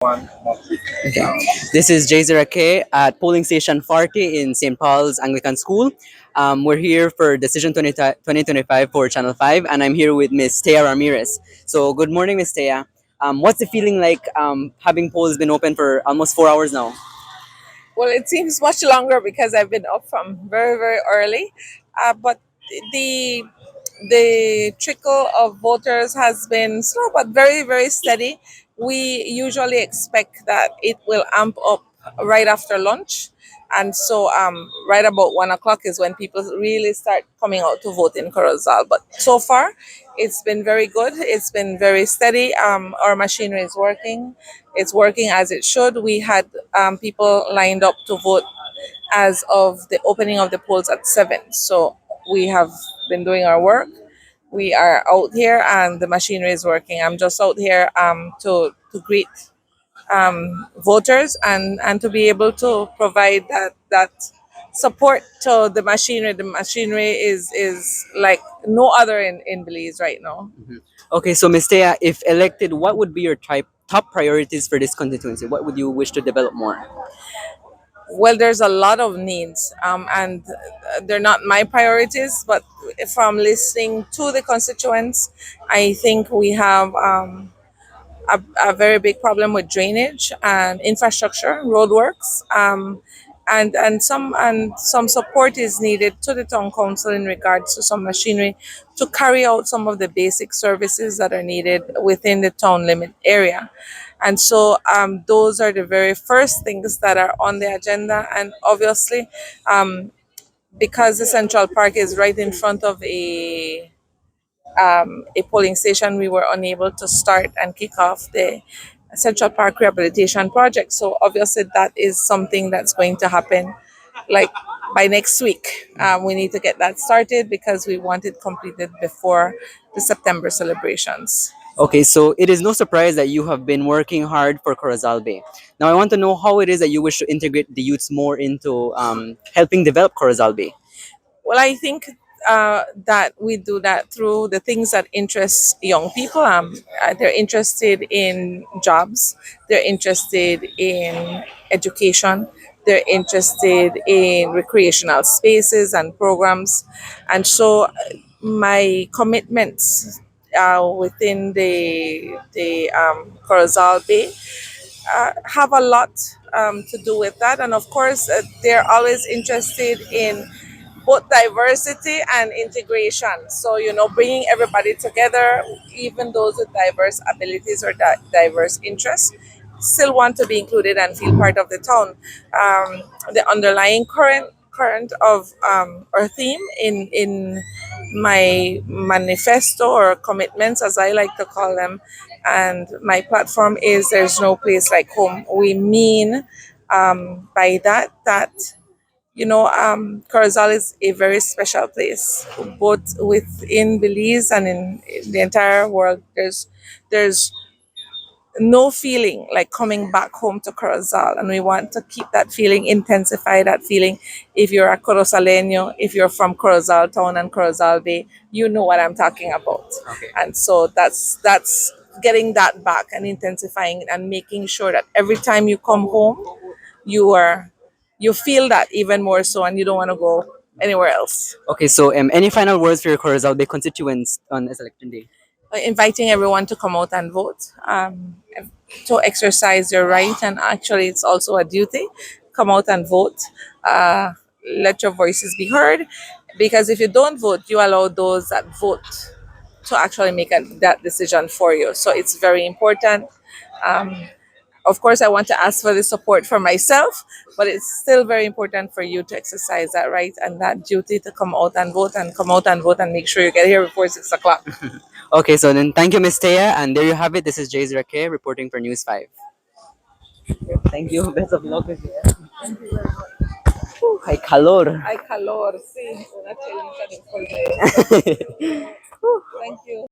Okay. This is Jay Zirake at polling station 40 in St. Paul's Anglican School. We're here for Decision 2025 for Channel 5, and I'm here with Miss Thea Ramirez. So, good morning, Miss Thea. What's the feeling like having polls been open for almost 4 hours now? Well, it seems much longer because I've been up from very, very early. But the the trickle of voters has been slow but very, very steady. We usually expect that it will amp up right after lunch. And so, right about 1 o'clock is when people really start coming out to vote in Corozal. But so far, it's been very good. It's been very steady. Our machinery is working. It's working as it should. We had people lined up to vote as of the opening of the polls at 7. So we have been doing our work. We are out here and the machinery is working. I'm just out here to greet voters and to be able to provide that support to the machinery. The machinery is like no other in Belize right now. Okay, so Miss Thea, if elected, what would be your top priorities for this constituency? What would you wish to develop more? Well, there's a lot of needs, and they're not my priorities, but from listening to the constituents, I think we have a very big problem with drainage and infrastructure, roadworks, and some support is needed to the town council in regards to some machinery to carry out some of the basic services that are needed within the town limit area. And so those are the very first things that are on the agenda. And obviously, because the Central Park is right in front of a polling station, we were unable to start and kick off the Central Park Rehabilitation Project. So obviously, that is something that's going to happen like by next week. We need to get that started because we want it completed before the September celebrations. Okay, so it is no surprise that you have been working hard for Corazal Bay. Now, I want to know how it is that you wish to integrate the youths more into helping develop Corazal Bay. Well, I think that we do that through the things that interest young people. They're interested in jobs, they're interested in education, they're interested in recreational spaces and programs. And so, my commitments within the Corazal Bay have a lot to do with that. And of course, they're always interested in both diversity and integration. So, bringing everybody together, even those with diverse abilities or diverse interests, still want to be included and feel part of the town. The underlying current of or theme in my manifesto or commitments, as I like to call them, and my platform is "There's no place like home." We mean by that Corozal is a very special place, both within Belize and in the entire world. There's no feeling like coming back home to Corozal, and we want to keep that feeling, intensify that feeling. If you're a Corozaleño, if you're from Corozal Town and Corozal Bay, you know what I'm talking about. Okay. And so that's getting that back and intensifying it and making sure that every time you come home, you are you feel that even more so, and you don't want to go anywhere else. Okay, so any final words for your Corazal Bay constituents on this election day? Inviting everyone to come out and vote, to exercise your right, and actually, it's also a duty. Come out and vote. Uh, let your voices be heard, because if you don't vote, you allow those that vote to actually make that decision for you. So it's very important. Um, of course, I want to ask for the support for myself, but it's still very important for you to exercise that right and that duty to come out and vote and come out and vote and make sure you get here before 6 o'clock. Okay, so then thank you, Miss Thea, and there you have it. This is Jay Zirake reporting for News 5. Thank you. Best of luck with it. Hay calor. Ay, calor, sí, una chelita después de. Thank you.